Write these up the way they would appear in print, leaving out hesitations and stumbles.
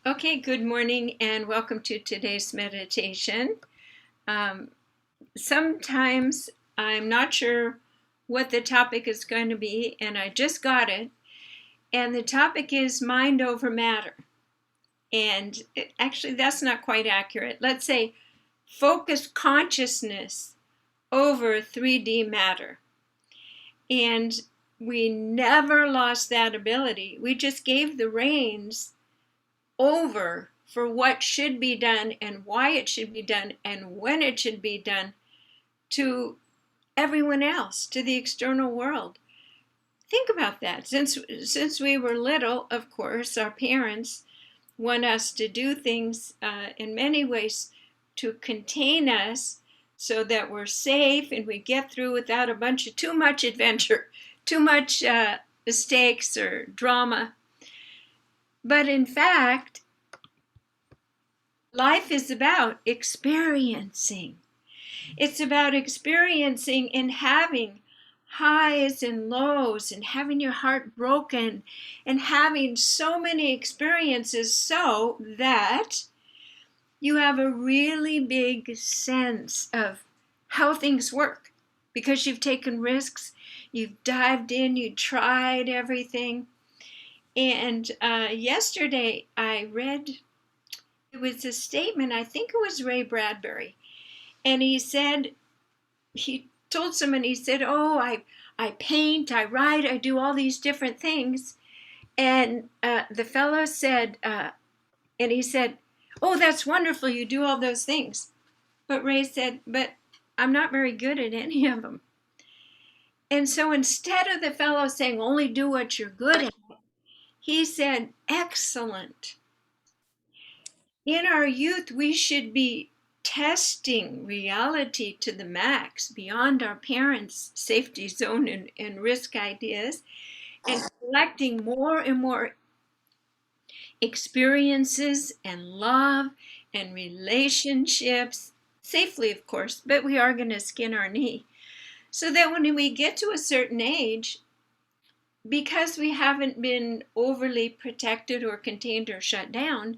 Okay, good morning and welcome to today's meditation. Um, Sometimes I'm not sure what the topic is going to be, and I just got it. And the topic is mind over matter. Actually, that's not quite accurate. Let's say focus consciousness over 3D matter. And we never lost that ability. We just gave the reins over for what should be done and why it should be done and when it should be done to everyone else, to the external world. Think about that. Since we were little, of course, our parents want us to do things in many ways to contain us so that we're safe and we get through without a bunch of too much adventure, too much mistakes or drama. But in fact, life is about experiencing. It's about experiencing and having highs and lows and having your heart broken and having so many experiences so that you have a really big sense of how things work because you've taken risks, you've dived in, you tried everything. And yesterday I read, it was a statement, I think it was Ray Bradbury, and he said, he told someone, he said, oh, I paint, I write, I do all these different things. And the fellow said, and he said, oh, that's wonderful, you do all those things. But Ray said, but I'm not very good at any of them. And so instead of the fellow saying, only do what you're good at, he said, excellent. In our youth, we should be testing reality to the max beyond our parents' safety zone and risk ideas and collecting more and more experiences and love and relationships, safely, of course, but we are going to skin our knee. So that when we get to a certain age, because we haven't been overly protected or contained or shut down,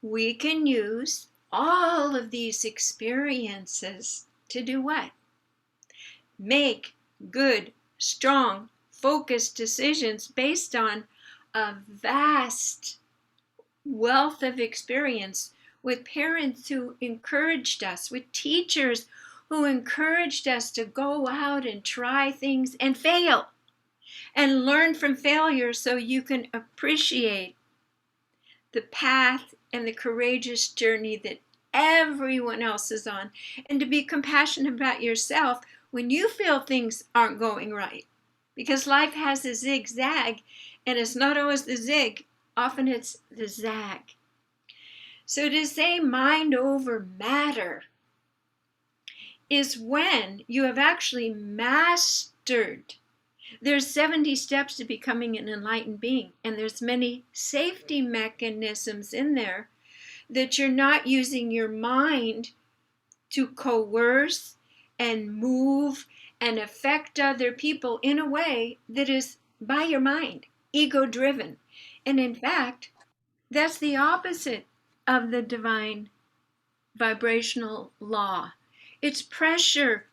we can use all of these experiences to do what? Make good, strong, focused decisions based on a vast wealth of experience with parents who encouraged us, with teachers who encouraged us to go out and try things and fail and learn from failure so you can appreciate the path and the courageous journey that everyone else is on, and to be compassionate about yourself when you feel things aren't going right. Because life has a zigzag, and it's not always the zig, often it's the zag. So to say mind over matter is when you have actually mastered. There's 70 steps to becoming an enlightened being, and there's many safety mechanisms in there that you're not using your mind to coerce and move and affect other people in a way that is by your mind, ego driven. And in fact, that's the opposite of the divine vibrational law. It's pressure,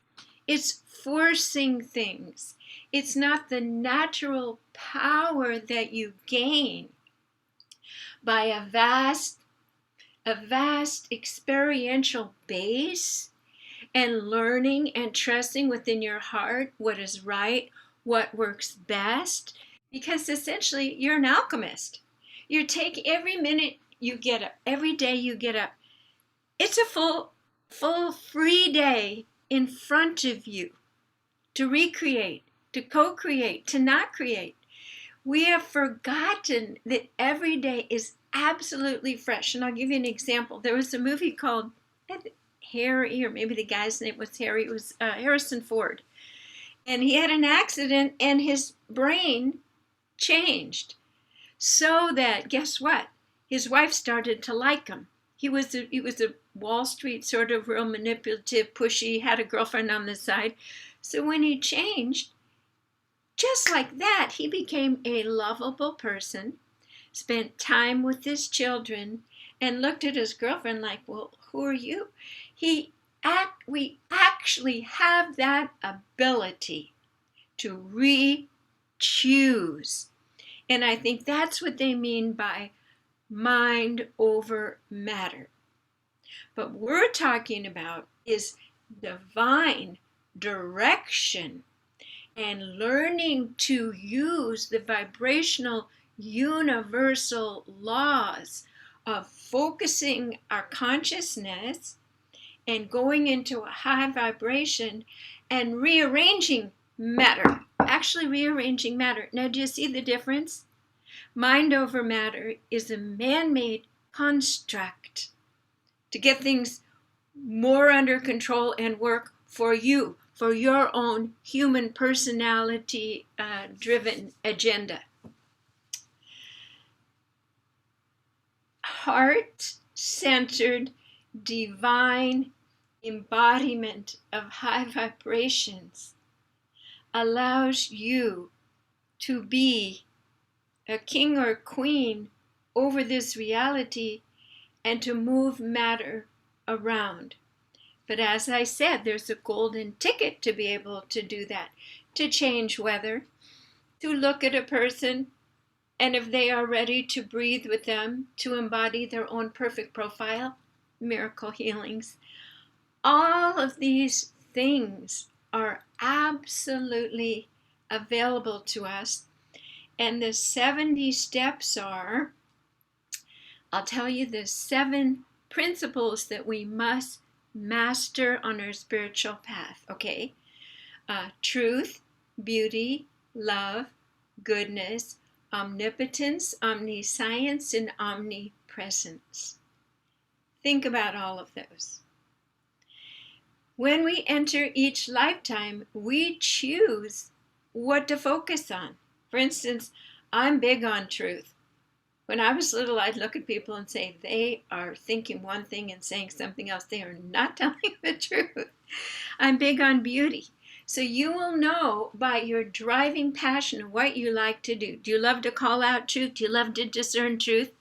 it's forcing things. It's not the natural power that you gain by a vast experiential base and learning and trusting within your heart what is right, what works best, because essentially you're an alchemist. You take every minute you get up, every day you get up. It's a full free day in front of you to recreate, to co-create, to not create. We have forgotten that every day is absolutely fresh. And I'll give you an example. There was a movie called Harry, or maybe the guy's name was Harry. It was Harrison Ford. And he had an accident and his brain changed. So that, guess what? His wife started to like him. He was a Wall Street sort of real manipulative, pushy, had a girlfriend on the side. So when he changed, just like that, he became a lovable person spent time with his children, and looked at his girlfriend like, well, who are you? We actually have that ability to re-choose. And I think that's what they mean by mind over matter. But what we're talking about is divine direction and learning to use the vibrational universal laws of focusing our consciousness and going into a high vibration and rearranging matter, actually rearranging matter. Now, do you see the difference? Mind over matter is a man-made construct to get things more under control and work for you, for your own human personality driven agenda. Heart-centered divine embodiment of high vibrations allows you to be a king or queen over this reality and to move matter around. But as I said, there's a golden ticket to be able to do that, to change weather, to look at a person, and if they are ready to breathe with them, to embody their own perfect profile, miracle healings. All of these things are absolutely available to us. And the 70 steps are, I'll tell you the 7 principles that we must master on our spiritual path, okay? Truth, beauty, love, goodness, omnipotence, omniscience, and omnipresence. Think about all of those. When we enter each lifetime, we choose what to focus on. For instance, I'm big on truth. When I was little, I'd look at people and say, they are thinking one thing and saying something else. They are not telling the truth. I'm big on beauty. So you will know by your driving passion what you like to do. Do you love to call out truth? Do you love to discern truth?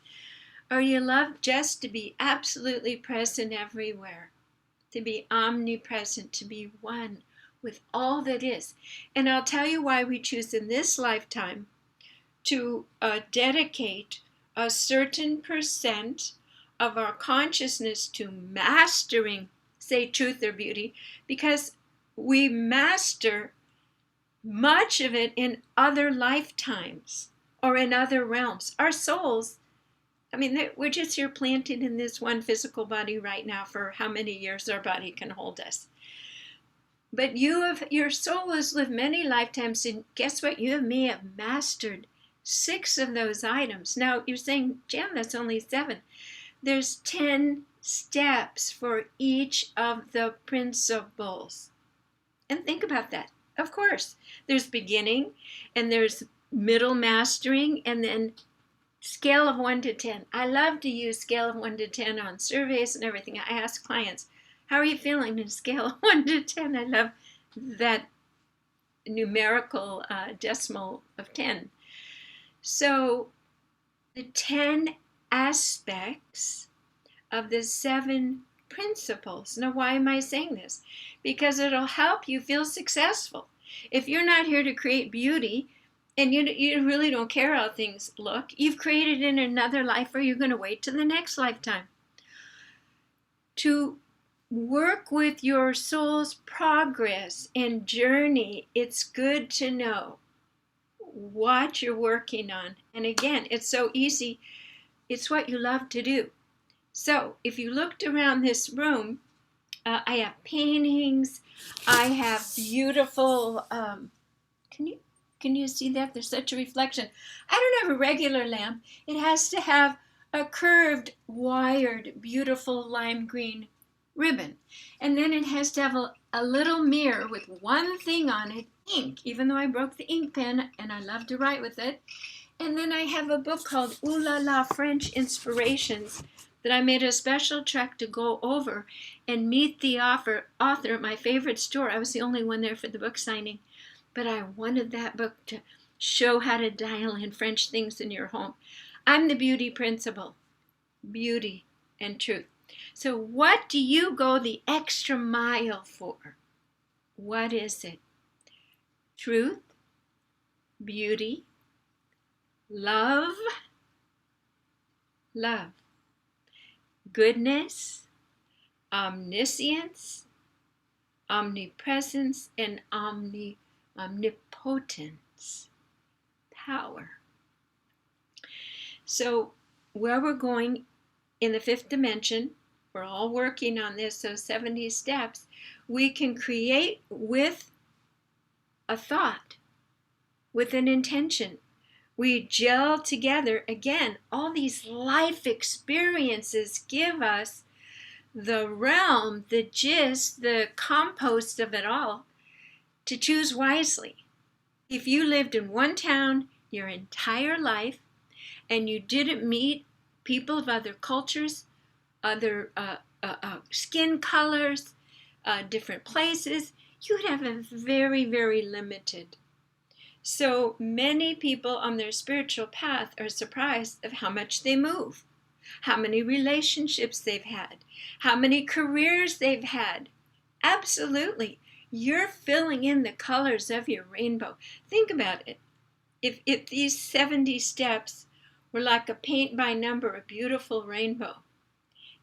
Or you love just to be absolutely present everywhere? To be omnipresent, to be one with all that is. And I'll tell you why we choose in this lifetime to dedicate a certain percent of our consciousness to mastering, say, truth or beauty, because we master much of it in other lifetimes or in other realms. Our souls, I mean, we're just here planted in this one physical body right now for how many years our body can hold us. But your soul has lived many lifetimes, and guess what? You may have mastered 6 of those items. Now, you're saying, Jan, that's only 7. There's 10 steps for each of the principles. And think about that. Of course, there's beginning, and there's middle mastering, and then scale of 1 to 10. I love to use scale of 1 to 10 on surveys and everything. I ask clients, how are you feeling in a scale of 1 to 10? I love that numerical decimal of 10. So the 10 aspects of the 7 principles. Now, why am I saying this? Because it'll help you feel successful. If you're not here to create beauty and you really don't care how things look, you've created in another life, or you're going to wait till the next lifetime. To work with your soul's progress and journey, it's good to know what you're working on. And again, it's so easy. It's what you love to do. So if you looked around this room, I have paintings. I have beautiful, can you see that? There's such a reflection. I don't have a regular lamp. It has to have a curved, wired, beautiful lime green ribbon. And then it has to have a little mirror with one thing on it, ink, even though I broke the ink pen and I love to write with it. And then I have a book called Ooh La La French Inspirations that I made a special trek to go over and meet the author at my favorite store. I was the only one there for the book signing, but I wanted that book to show how to dial in French things in your home. I'm the beauty principle, beauty and truth. So what do you go the extra mile for? What is it? Truth, beauty, love, love, goodness, omniscience, omnipresence, and omnipotence, power. So where we're going in the fifth dimension, we're all working on this, so 70 steps, we can create with a thought, with an intention. We gel together. Again, all these life experiences give us the realm, the gist, the compost of it all to choose wisely. If you lived in one town your entire life and you didn't meet people of other cultures, other skin colors, different places, you'd have a very, very limited. So many people on their spiritual path are surprised of how much they move, how many relationships they've had, how many careers they've had. Absolutely. You're filling in the colors of your rainbow. Think about it. If these 70 steps were like a paint by number, a beautiful rainbow,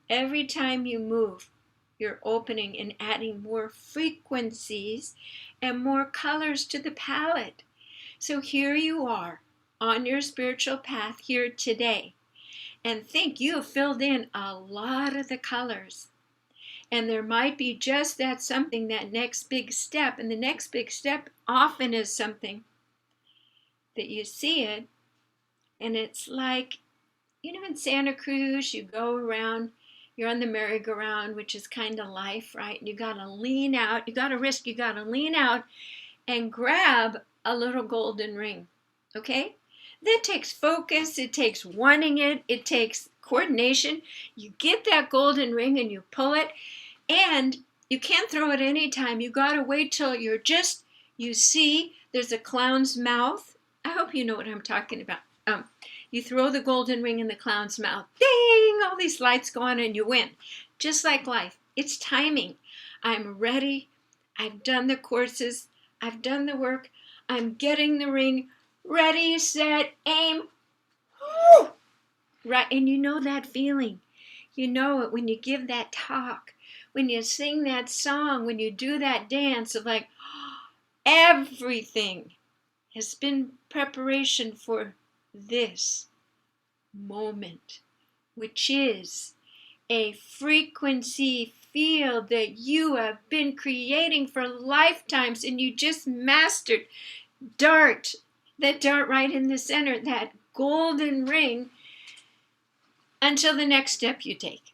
every time you move, you're opening and adding more frequencies and more colors to the palette. So here you are on your spiritual path here today, and think you have filled in a lot of the colors. And there might be just that something, that next big step. And the next big step often is something that you see it, and it's like, in Santa Cruz, you go around, you're on the merry-go-round, which is kind of life, right? And you got to lean out, you got to risk, you got to lean out and grab a little golden ring, okay? That takes focus, it takes wanting it, it takes coordination. You get that golden ring and you pull it, and you can't throw it anytime. You got to wait till you see there's a clown's mouth. I hope you know what I'm talking about. You throw the golden ring in the clown's mouth. Ding! All these lights go on and you win. Just like life. It's timing. I'm ready. I've done the courses. I've done the work. I'm getting the ring. Ready, set, aim. Woo! Right, and you know that feeling. You know it when you give that talk, when you sing that song, when you do that dance of like, everything has been preparation for this moment, which is a frequency field that you have been creating for lifetimes, and you just mastered. That dart right in the center, that golden ring, until the next step you take.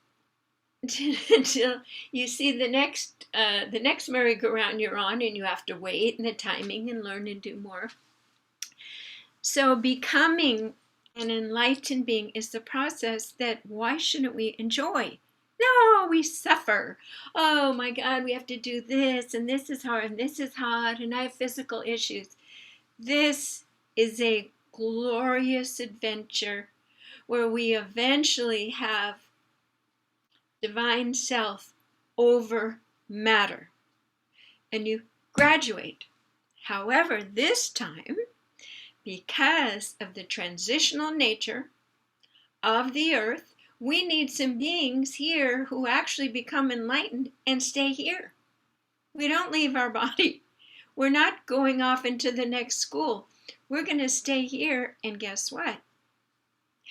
Until you see the next merry-go-round you're on, and you have to wait and the timing and learn and do more. So becoming an enlightened being is the process that why shouldn't we enjoy? No, we suffer. Oh my God, we have to do this, and this is hard, and this is hard, and I have physical issues. This is a glorious adventure where we eventually have divine self over matter, and you graduate. However, this time, because of the transitional nature of the earth, we need some beings here who actually become enlightened and stay here. We don't leave our body. We're not going off into the next school. We're going to stay here, and guess what?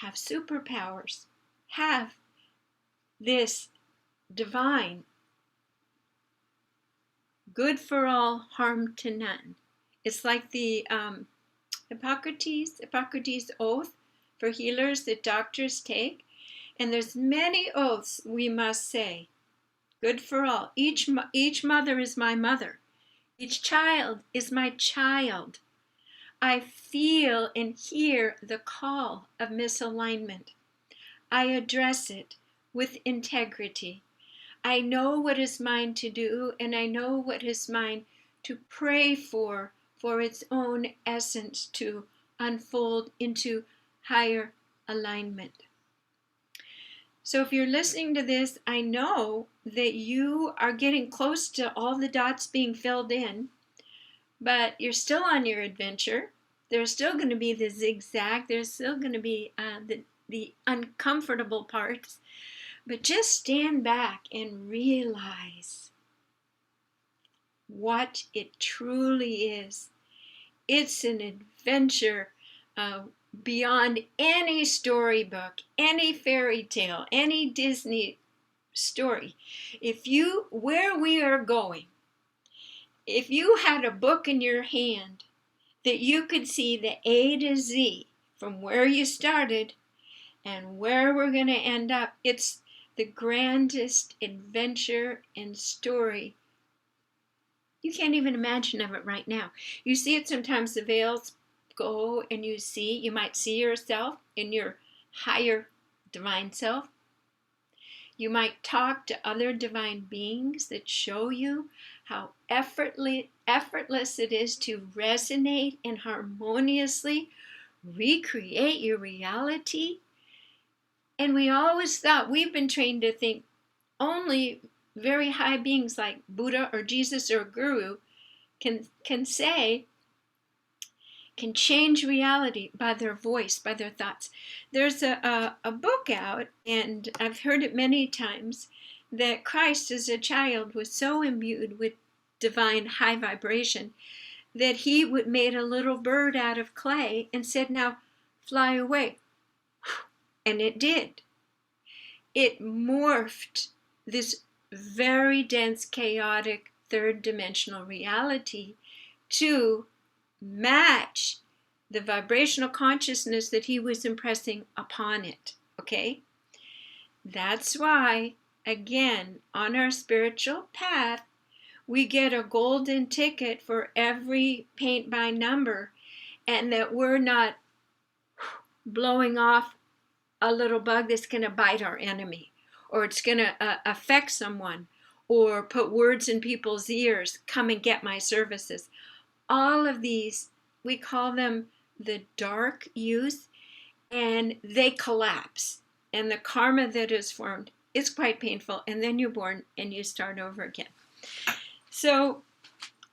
Have superpowers. Have this divine, good for all, harm to none. It's like the Hippocrates oath for healers that doctors take. And there's many oaths we must say. Good for all. Each mother is my mother. Each child is my child. I feel and hear the call of misalignment. I address it with integrity. I know what is mine to do, and I know what is mine to pray for its own essence to unfold into higher alignment. So if you're listening to this, I know that you are getting close to all the dots being filled in, but you're still on your adventure. There's still going to be the zigzag. There's still going to be the uncomfortable parts. But just stand back and realize what it truly is. It's an adventure beyond any storybook, any fairy tale, any Disney story. Where we are going, if you had a book in your hand that you could see the A to Z from where you started and where we're going to end up, it's the grandest adventure and story. You can't even imagine of it right now. You see it sometimes, the veils go and you might see yourself in your higher divine self. You might talk to other divine beings that show you how effortless it is to resonate and harmoniously recreate your reality. And we always thought, we've been trained to think only very high beings like Buddha or Jesus or Guru can change reality by their voice, by their thoughts. There's a book out, and I've heard it many times, that Christ as a child was so imbued with divine high vibration that he made a little bird out of clay and said, now fly away. And it did. It morphed this very dense, chaotic, third-dimensional reality to match the vibrational consciousness that he was impressing upon it, okay? That's why, again, on our spiritual path, we get a golden ticket for every paint by number, and that we're not blowing off a little bug that's going to bite our enemy, or it's going to affect someone, or put words in people's ears, come and get my services. All of these, we call them the dark youth, and they collapse. And the karma that is formed is quite painful. And then you're born and you start over again. So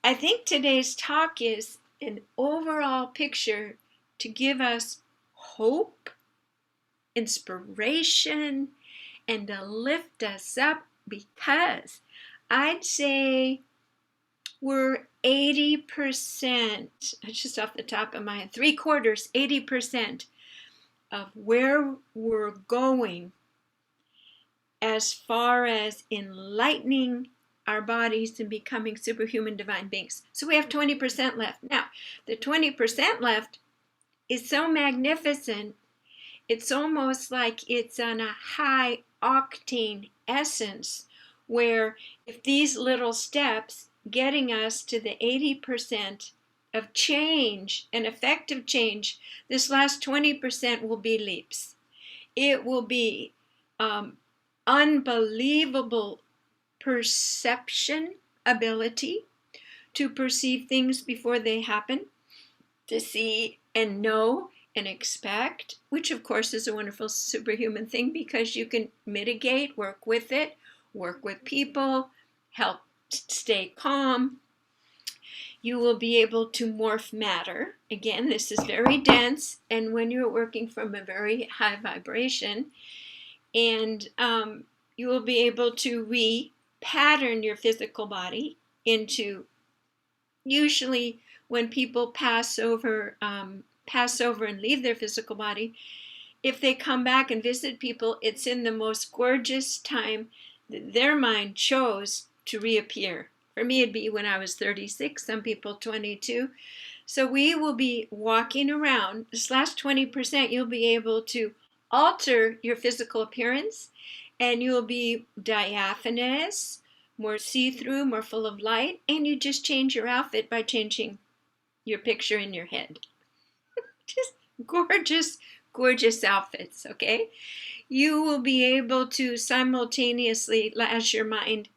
I think today's talk is an overall picture to give us hope, inspiration, and to lift us up, because I'd say we're 80%, just off the top of my head, 3/4, 80% of where we're going as far as enlightening our bodies and becoming superhuman divine beings. So we have 20% left. Now, the 20% left is so magnificent, it's almost like it's on a high octane essence, where if these little steps getting us to the 80% of change and effective change, this last 20% will be leaps. It will be unbelievable perception ability to perceive things before they happen, to see and know and expect, which of course is a wonderful superhuman thing, because you can mitigate, work with it, work with people, help stay calm. You will be able to morph matter. Again, this is very dense, and when you're working from a very high vibration, and you will be able to re-pattern your physical body into, usually when people pass over and leave their physical body, if they come back and visit people, it's in the most gorgeous time that their mind chose to reappear. For me, it'd be when I was 36, some people 22. So we will be walking around. This last 20%, you'll be able to alter your physical appearance, and you'll be diaphanous, more see-through, more full of light, and you just change your outfit by changing your picture in your head. Just gorgeous, gorgeous outfits, okay? You will be able to simultaneously, as your mind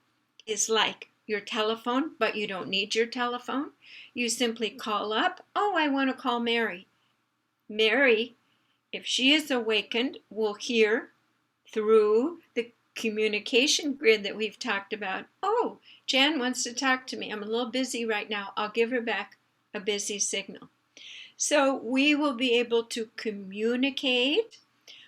is like your telephone, but you don't need your telephone. You simply call up, oh, I want to call Mary. Mary If she is awakened, we'll hear through the communication grid that we've talked about. Oh, Jan wants to talk to me. I'm a little busy right now. I'll give her back a busy signal. So we will be able to communicate.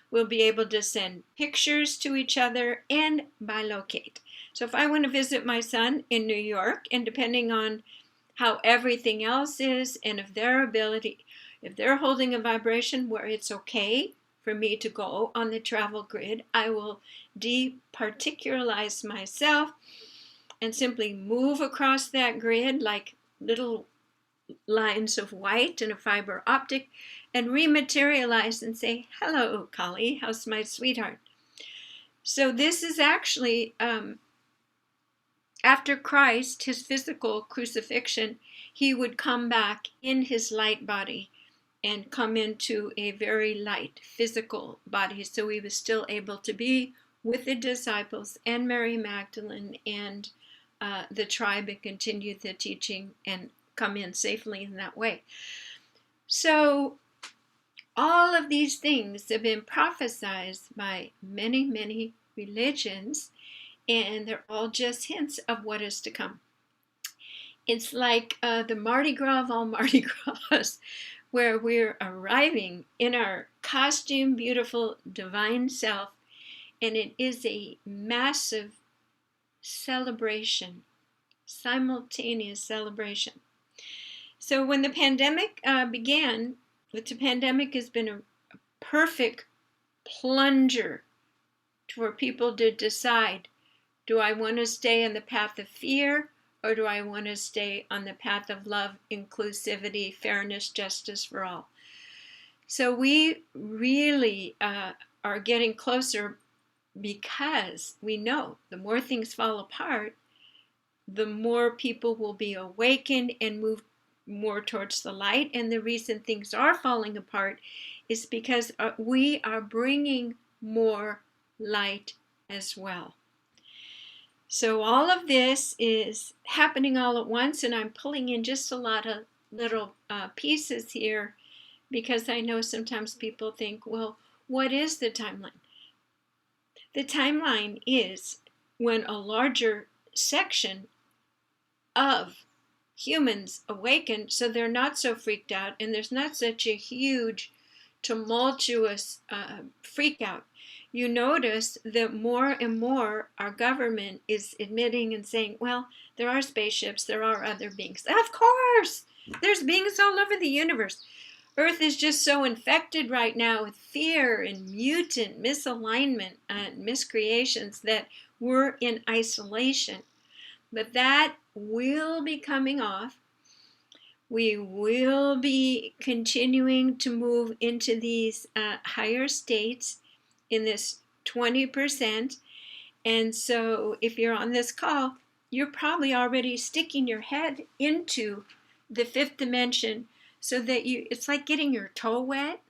We'll be able to send pictures to each other and bilocate. So if I want to visit my son in New York, and depending on how everything else is and if their ability, if they're holding a vibration where it's okay for me to go on the travel grid, I will departicularize myself and simply move across that grid like little lines of white in a fiber optic and rematerialize and say, hello, Kali, how's my sweetheart? So this is actually, after Christ, his physical crucifixion, he would come back in his light body and come into a very light physical body. So he was still able to be with the disciples and Mary Magdalene and the tribe and continue the teaching and come in safely in that way. So all of these things have been prophesied by many, many religions, and they're all just hints of what is to come. It's like the Mardi Gras of all Mardi Gras, where we're arriving in our costume, beautiful, divine self, and it is a massive celebration, simultaneous celebration. So when the pandemic began, the pandemic has been a perfect plunger for people to decide, do I want to stay on the path of fear, or do I want to stay on the path of love, inclusivity, fairness, justice for all? So we really are getting closer because we know the more things fall apart, the more people will be awakened and move more towards the light. And the reason things are falling apart is because we are bringing more light as well. So all of this is happening all at once, and I'm pulling in just a lot of little pieces here because I know sometimes people think, well, what is the timeline? The timeline is when a larger section of humans awaken, so they're not so freaked out, and there's not such a huge, tumultuous freak out. You notice that more and more our government is admitting and saying, well, there are spaceships, there are other beings. Of course, there's beings all over the universe. Earth is just so infected right now with fear and mutant misalignment and miscreations that we're in isolation. But that will be coming off. We will be continuing to move into these higher states in this 20%. And so if you're on this call, you're probably already sticking your head into the fifth dimension so that it's like getting your toe wet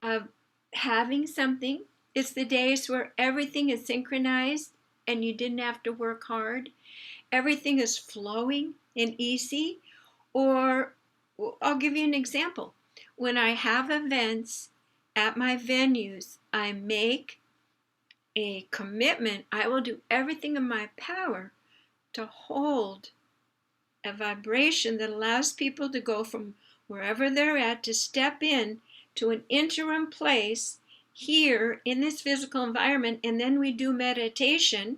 of having something. It's the days where everything is synchronized and you didn't have to work hard. Everything is flowing and easy. Or I'll give you an example. When I have events at my venues, I make a commitment. I will do everything in my power to hold a vibration that allows people to go from wherever they're at to step in to an interim place here in this physical environment, and then we do meditation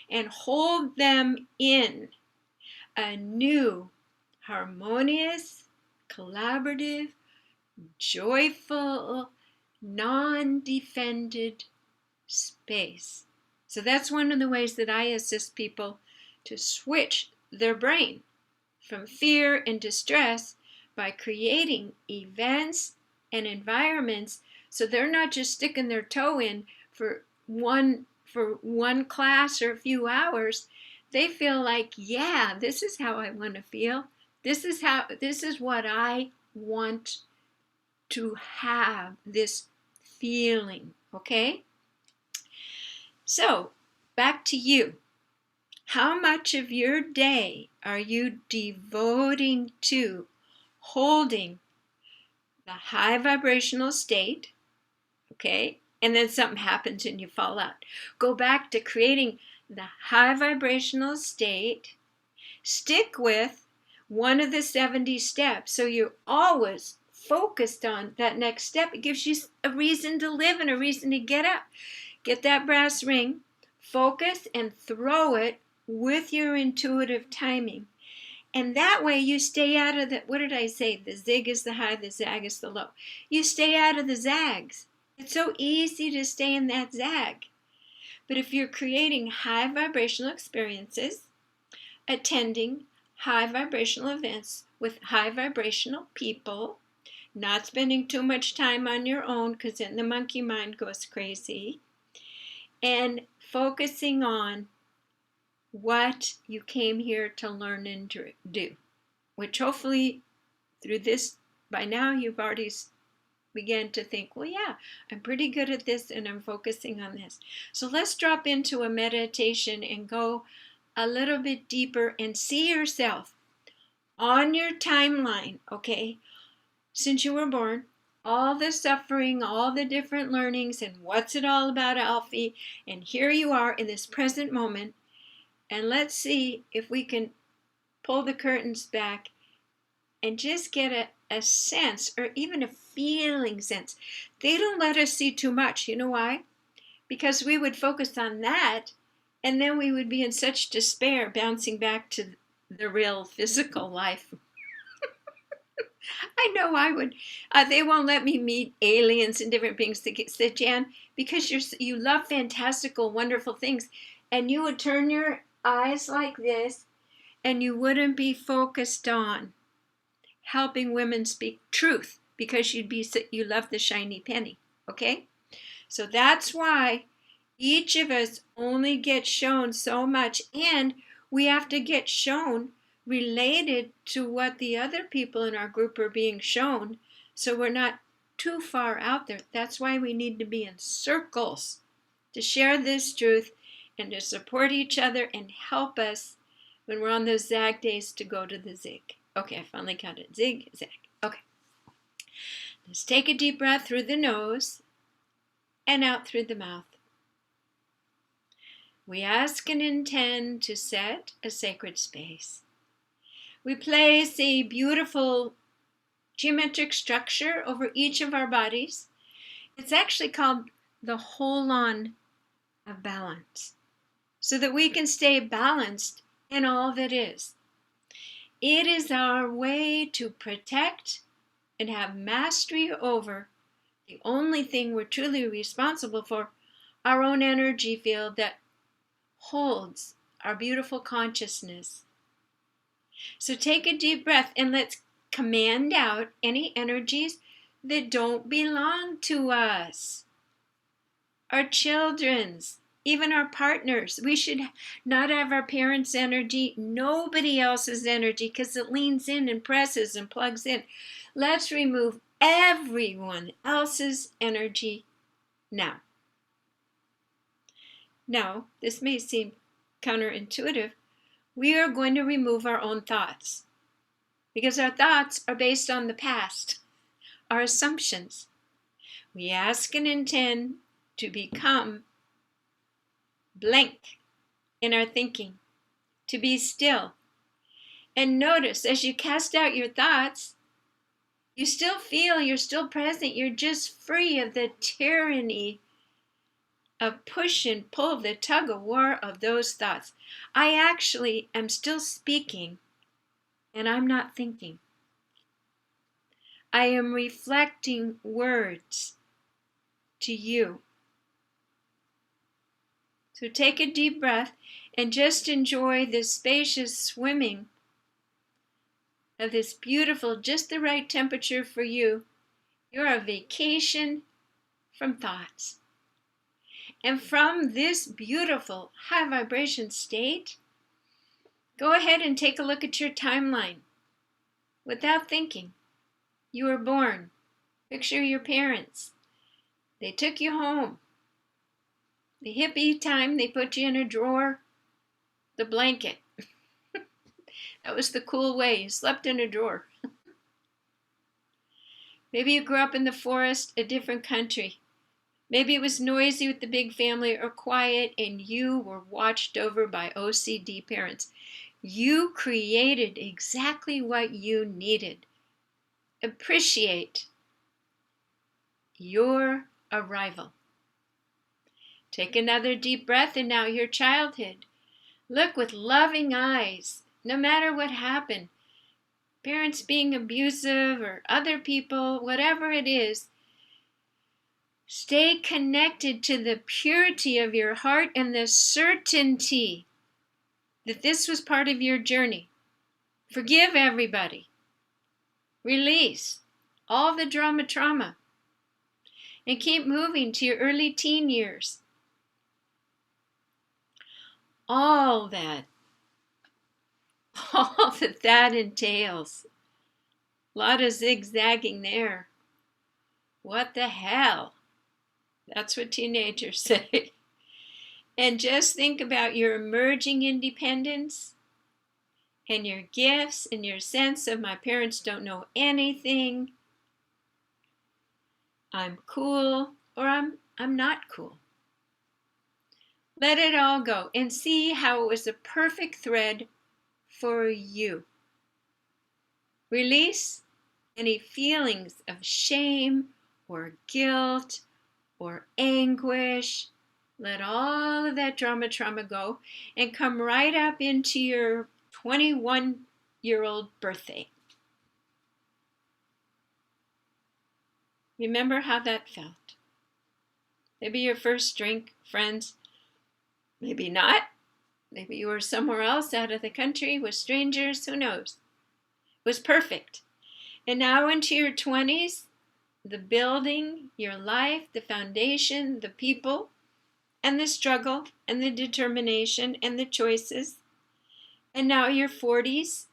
and hold them in a new, harmonious, collaborative, joyful, non-defended space. So that's one of the ways that I assist people to switch their brain from fear and distress by creating events and environments so they're not just sticking their toe in for one class or a few hours. They feel like, yeah, this is how I want to feel. This is what I want to have, this feeling, okay? So, back to you. How much of your day are you devoting to holding the high vibrational state okay? And then something happens and you fall out. Go back to creating the high vibrational state. Stick with one of the 70 steps. So you're always focused on that next step. It gives you a reason to live and a reason to get up. Get that brass ring, focus, and throw it with your intuitive timing. And that way you stay out of the, what did I say? The zig is the high, the zag is the low. You stay out of the zags. It's so easy to stay in that zag. But if you're creating high vibrational experiences, attending high vibrational events with high vibrational people, not spending too much time on your own because then the monkey mind goes crazy, and focusing on what you came here to learn and do, which hopefully through this, by now you've already began to think, well, yeah, I'm pretty good at this and I'm focusing on this. So let's drop into a meditation and go a little bit deeper and see yourself on your timeline, okay? Since you were born, all the suffering, all the different learnings, and what's it all about, Alfie? And here you are in this present moment. And let's see if we can pull the curtains back and just get a sense, or even a feeling sense. They don't let us see too much. You know why? Because we would focus on that, and then we would be in such despair, bouncing back to the real physical life. I know I would. They won't let me meet aliens and different beings. They said, Jan, because you love fantastical, wonderful things, and you would turn your eyes like this, and you wouldn't be focused on helping women speak truth because you love the shiny penny. Okay, so that's why each of us only gets shown so much, and we have to get shown related to what the other people in our group are being shown, so we're not too far out there. That's why we need to be in circles to share this truth and to support each other and help us when we're on those zag days to go to the zig. Okay, I finally got it. Zig, zag. Okay. Let's take a deep breath through the nose and out through the mouth. We ask and intend to set a sacred space. We place a beautiful geometric structure over each of our bodies. It's actually called the holon of balance, so that we can stay balanced in all that is. It is our way to protect and have mastery over the only thing we're truly responsible for, our own energy field that holds our beautiful consciousness. So take a deep breath and let's command out any energies that don't belong to us. Our children's, even our partners. We should not have our parents' energy, nobody else's energy, because it leans in and presses and plugs in. Let's remove everyone else's energy now. Now, this may seem counterintuitive. We are going to remove our own thoughts, because our thoughts are based on the past, our assumptions. We ask and intend to become blank in our thinking, to be still. And notice, as you cast out your thoughts, you still feel, you're still present, you're just free of the tyranny of push and pull, the tug of war of those thoughts. I actually am still speaking, and I'm not thinking. I am reflecting words to you. So take a deep breath and just enjoy the spacious swimming of this beautiful, just the right temperature for you. You're a vacation from thoughts. And from this beautiful high vibration state, go ahead and take a look at your timeline without thinking. You were born. Picture your parents. They took you home. The hippie time, they put you in a drawer, the blanket. That was the cool way. You slept in a drawer. Maybe you grew up in the forest, a different country. Maybe it was noisy with the big family or quiet, and you were watched over by OCD parents. You created exactly what you needed. Appreciate your arrival. Take another deep breath, and now your childhood. Look with loving eyes, no matter what happened. Parents being abusive or other people, whatever it is. Stay connected to the purity of your heart and the certainty that this was part of your journey. Forgive everybody. Release all the trauma. And keep moving to your early teen years. All that entails. A lot of zigzagging there. What the hell? That's what teenagers say. And just think about your emerging independence and your gifts and your sense of my parents don't know anything. I'm cool or I'm not cool. Let it all go and see how it was a perfect thread for you. Release any feelings of shame or guilt or anguish. Let all of that trauma go and come right up into your 21-year-old birthday. Remember how that felt. Maybe your first drink, friends. Maybe not. Maybe you were somewhere else out of the country with strangers. Who knows? It was perfect. And now into your 20s, the building, your life, the foundation, the people, and the struggle, and the determination, and the choices. And now your 40s,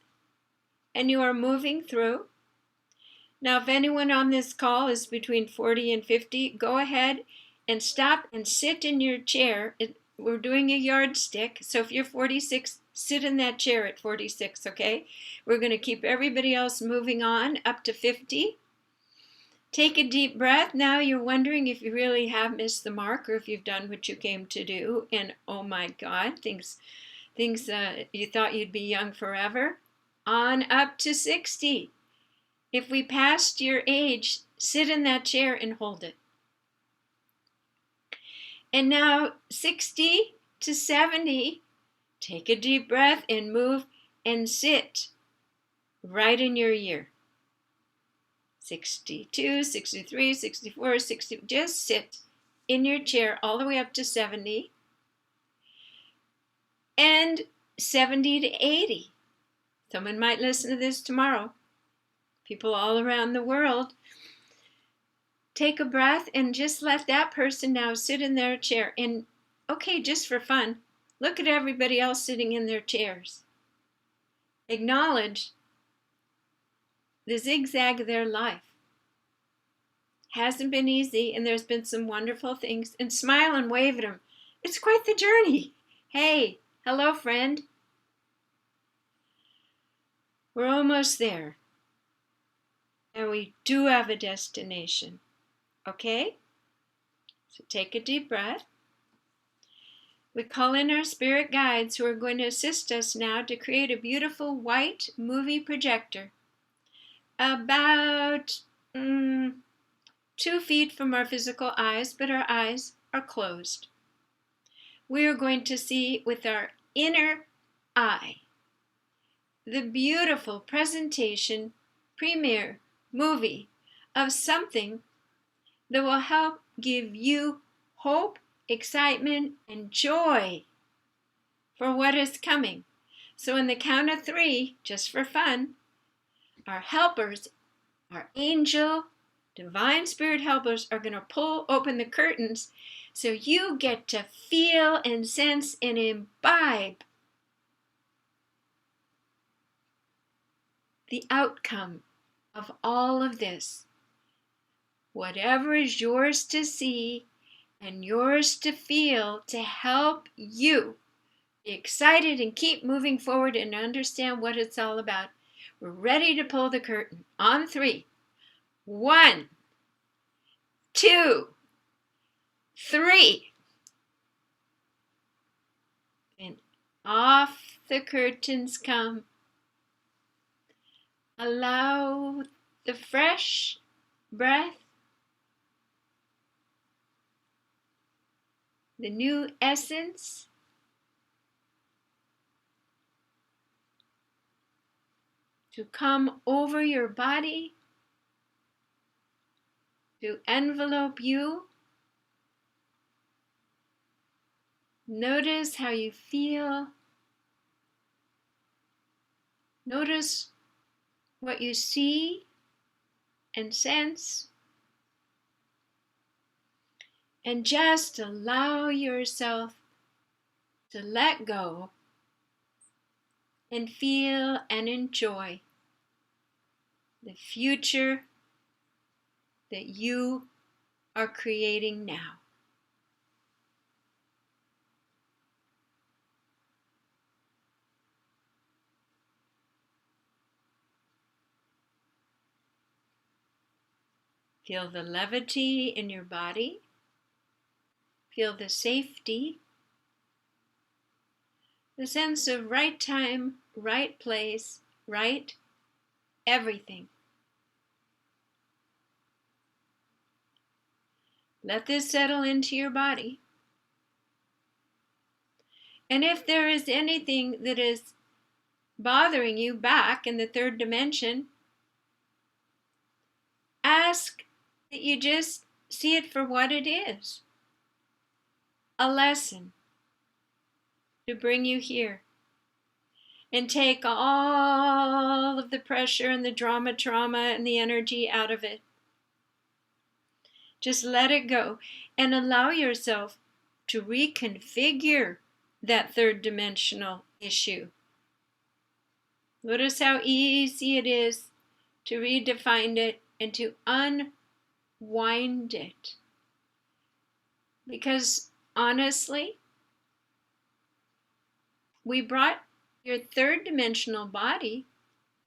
and you are moving through. Now, if anyone on this call is between 40 and 50, go ahead and stop and sit in your chair. We're doing a yardstick, so if you're 46, sit in that chair at 46, okay? We're going to keep everybody else moving on up to 50. Take a deep breath. Now you're wondering if you really have missed the mark or if you've done what you came to do. And oh my God, things you thought you'd be young forever. On up to 60. If we passed your age, sit in that chair and hold it. And now 60 to 70, take a deep breath and move and sit right in your year. 62, 63, 64, 60, just sit in your chair all the way up to 70. And 70 to 80. Someone might listen to this tomorrow. People all around the world. Take a breath and just let that person now sit in their chair. And okay, just for fun, look at everybody else sitting in their chairs. Acknowledge the zigzag of their life. Hasn't been easy, and there's been some wonderful things. And smile and wave at them. It's quite the journey. Hey, hello, friend. We're almost there. And we do have a destination. Okay? So take a deep breath. We call in our spirit guides who are going to assist us now to create a beautiful white movie projector about 2 feet from our physical eyes, but our eyes are closed. We are going to see with our inner eye the beautiful presentation, premiere, movie of something that will help give you hope, excitement, and joy for what is coming. So in the count of 3, just for fun, our helpers, our angel, divine spirit helpers are going to pull open the curtains so you get to feel and sense and imbibe the outcome of all of this. Whatever is yours to see and yours to feel to help you be excited and keep moving forward and understand what it's all about. We're ready to pull the curtain on 3. 1, 2, 3. And off the curtains come. Allow the fresh breath, the new essence, to come over your body, to envelope you. Notice how you feel. Notice what you see and sense. And just allow yourself to let go and feel and enjoy the future that you are creating now. Feel the levity in your body. Feel the safety, the sense of right time, right place, right everything. Let this settle into your body. And if there is anything that is bothering you back in the third dimension, ask that you just see it for what it is. A lesson to bring you here. And take all of the pressure and the trauma and the energy out of it. Just let it go and allow yourself to reconfigure that third dimensional issue. Notice how easy it is to redefine it and to unwind it. Because honestly, we brought your third dimensional body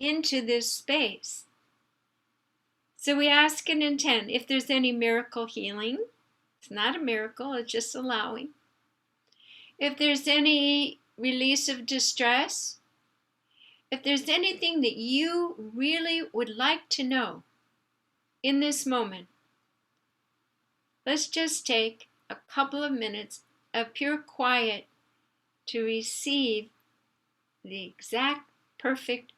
into this space. So we ask and intend if there's any miracle healing. It's not a miracle, it's just allowing. If there's any release of distress, if there's anything that you really would like to know in this moment, let's just take a couple of minutes of pure quiet to receive the exact perfect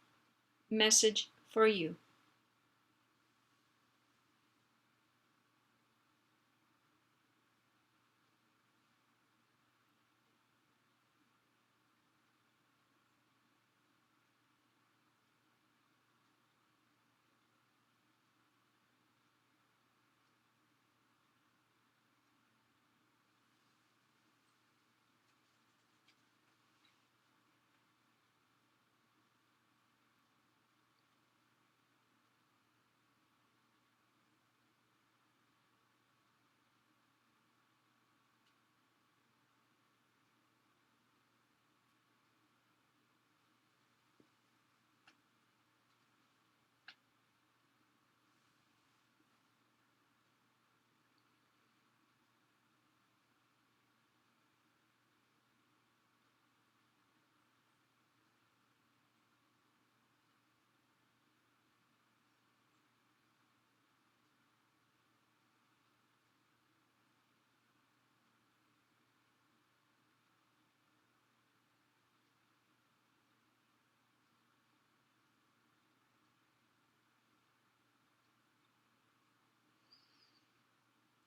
message for you.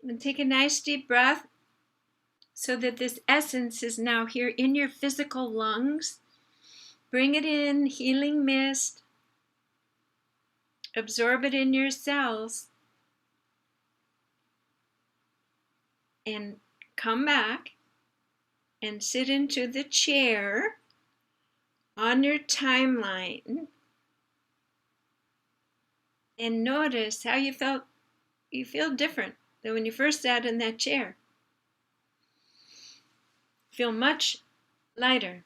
And take a nice deep breath so that this essence is now here in your physical lungs. Bring it in, healing mist. Absorb it in your cells. And come back and sit into the chair on your timeline. And notice how you felt. You feel different than when you first sat in that chair. Feel much lighter.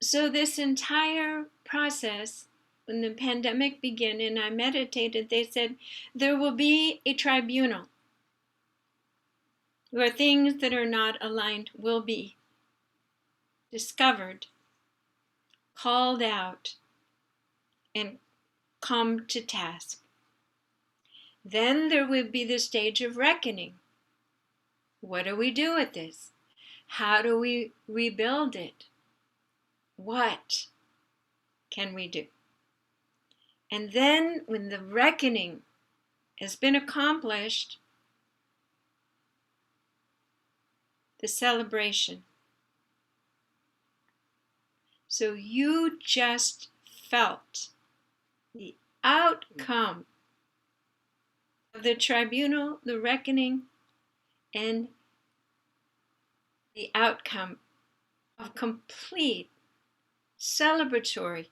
So this entire process when the pandemic began and I meditated, they said there will be a tribunal where things that are not aligned will be discovered, called out, and come to task. Then there will be the stage of reckoning. What do we do with this? How do we rebuild it? What can we do? And then when the reckoning has been accomplished, the celebration. So you just felt the outcome of the tribunal, the reckoning, and the outcome of complete celebratory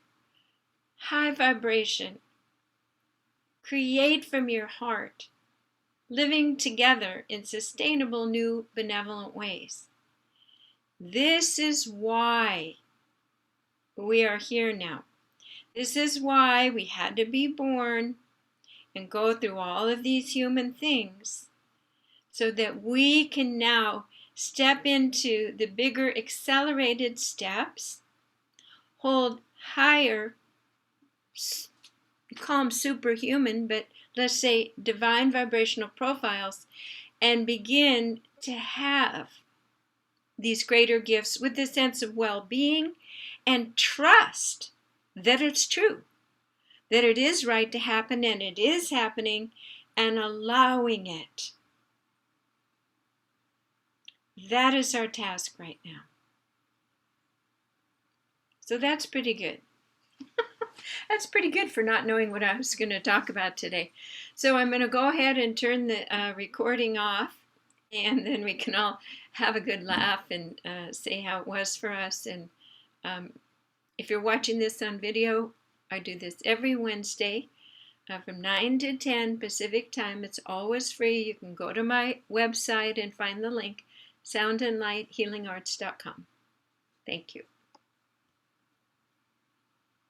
high vibration. Create from your heart, living together in sustainable new benevolent ways. This is why we are here now. This is why we had to be born and go through all of these human things so that we can now step into the bigger accelerated steps, hold higher, call them superhuman, but let's say divine vibrational profiles, and begin to have these greater gifts with a sense of well-being and trust that it's true, that it is right to happen and it is happening, and allowing it. That is our task right now. So that's pretty good. That's pretty good for not knowing what I was going to talk about today. So I'm going to go ahead and turn the recording off, and then we can all have a good laugh and say how it was for us. And if you're watching this on video, I do this every Wednesday from 9 to 10 Pacific time. It's always free. You can go to my website and find the link, soundandlighthealingarts.com. Thank you.